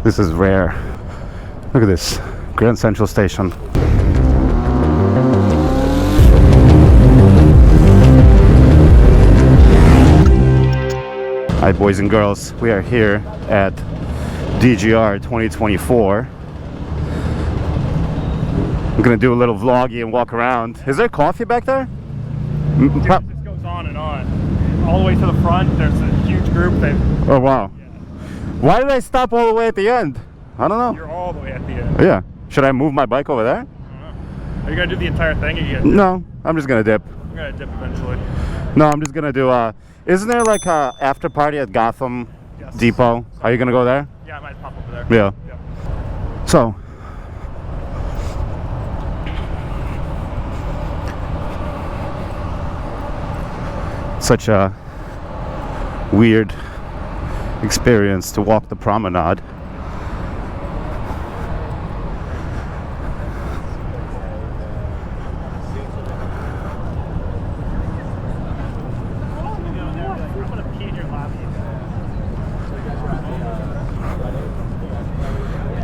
This is rare. Look at this, Grand Central Station. Hi boys and girls, we are here at DGR 2024. I'm gonna do a little vloggy and walk around. Is there coffee back there? Dude, it just goes on and on. All the way to the front, there's a huge group that... Oh wow. Yeah. Why did I stop all the way at the end? I don't know. You're all the way at the end. Yeah. Should I move my bike over there? Are you gonna do the entire thing? Or you gonna dip? No, I'm just gonna dip. I'm gonna dip eventually. No, I'm just gonna do isn't there like a after party at Gotham Yes. Depot? Are you gonna go there? Yeah, I might pop over there. Yeah. So such a weird experience to walk the promenade.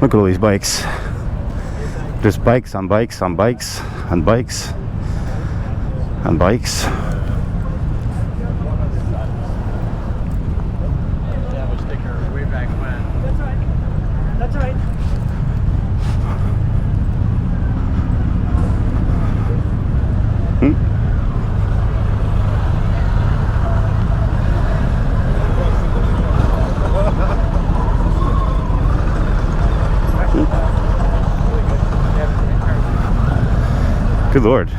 Look at all these bikes. There's bikes on bikes on bikes on bikes on bikes. That's right. Good Lord. Look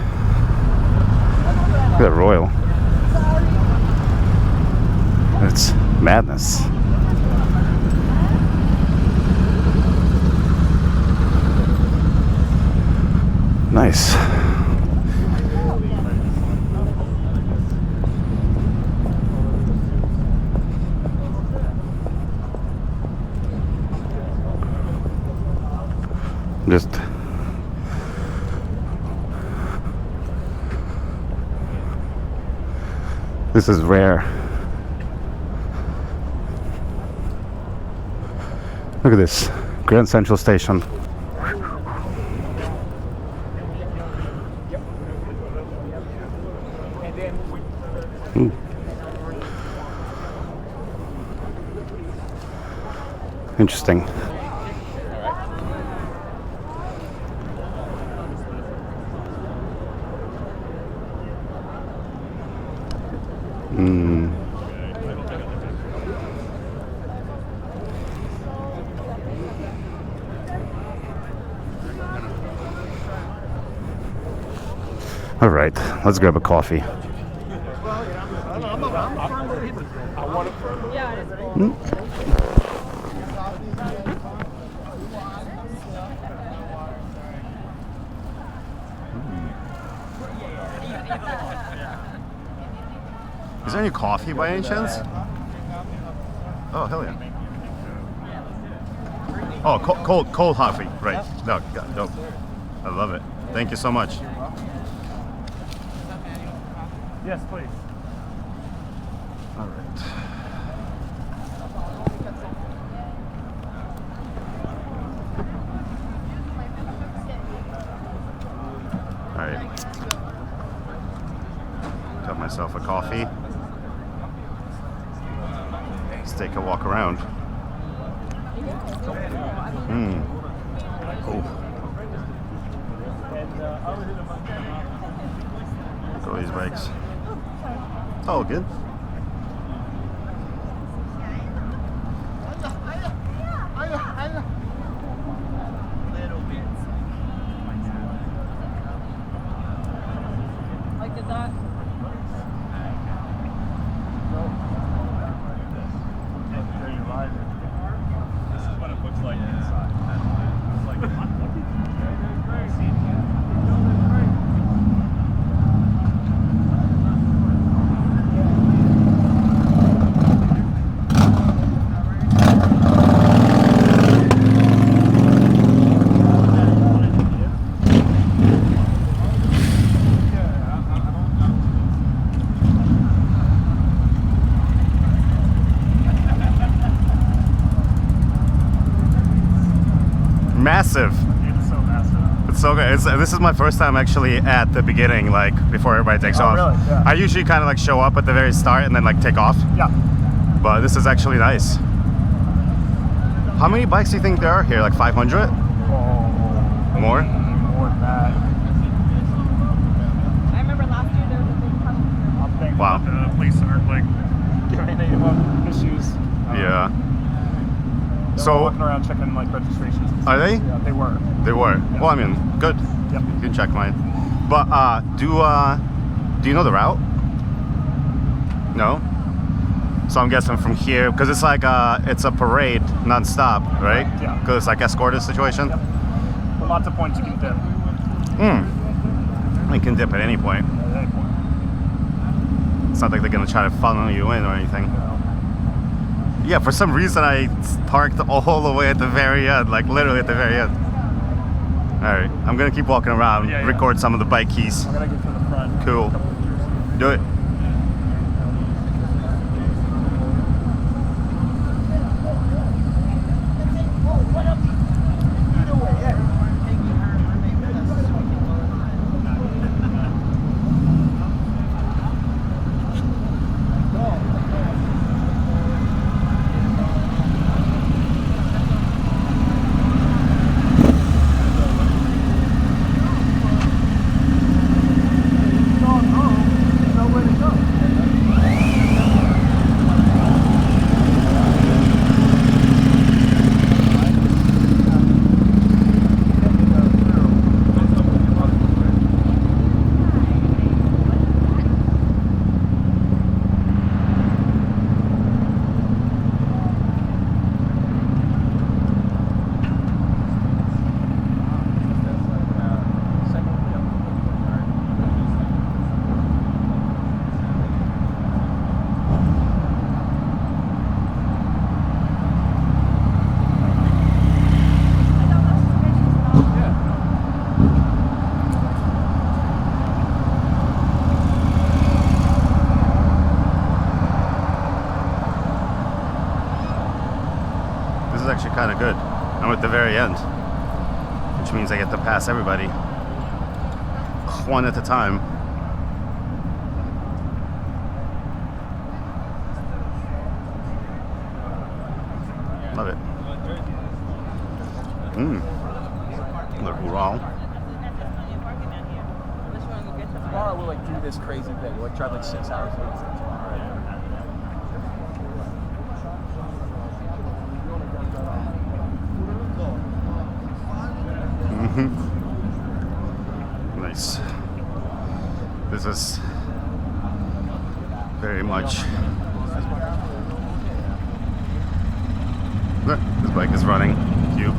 at that Royal. It's madness. Nice. Just this is rare. Look at this, Grand Central Station. Interesting. All right, let's grab a coffee. Is there any coffee by any chance? Oh, hell yeah. Oh, cold coffee, right. No, no. I love it. Thank you so much. Yes, please. All right. All right. Got myself a coffee. Let's take a walk around. Oh. Look at all these bikes. Oh, good. Like a dot. This is what it looks like inside. It's like massive. It's so massive. It's so good. This is my first time actually at the beginning, like before everybody takes off. Really? Yeah. I usually kind of like show up at the very start and then like take off. Yeah. But this is actually nice. How many bikes do you think there are here? Like 500? Oh, More? More than that. I remember last year there was a big push. I'm thankful Wow. that the police aren't like giving any of them issues. Yeah. They're So- walking around checking like registrations. and Are stuff. they? Yeah, they were. They were. Yeah. Well, I mean, good. Yep. You can check mine. But do you know the route? No. So I'm guessing from here, because it's like it's a parade non-stop, right? Yeah. Because it's like escorted situation. Yep. But lots of points you can dip You can dip at any point. at any point. It's not like they're gonna try to funnel you in or anything. You know. Yeah, for some reason I parked all the way at the very end, like literally at the very end. All right, I'm gonna keep walking around, Yeah, yeah. record some of the bike keys. I'm gonna get to the front. Cool. A couple pictures. Do it. Is actually kind of good. I'm at the very end, which means I get to pass everybody one at a time. Love it. Look, wow. Tomorrow we'll like do this crazy thing. We'll like drive like 6 hours tomorrow. Nice. This is very much. Look, this bike is running. Cute.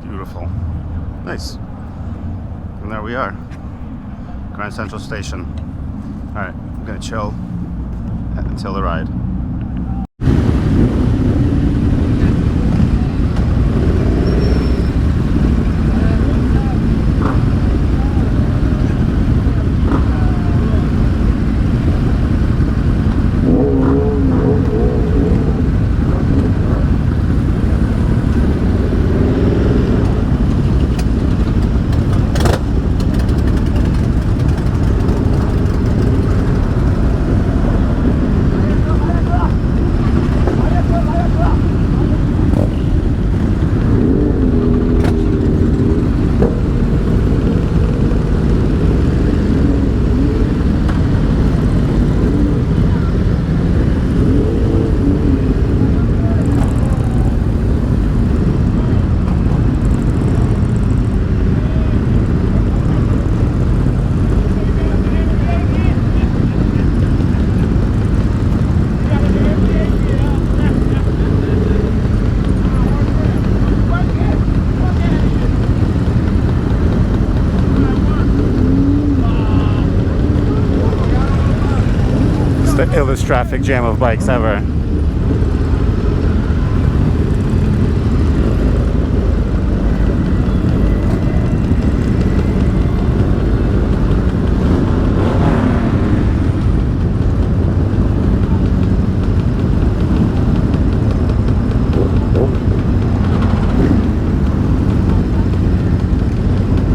Beautiful. Nice. And there we are. Grand Central Station. Alright, I'm gonna chill until the ride. smoothest traffic jam of bikes ever.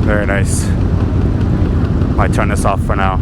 Very nice. Might turn this off for now.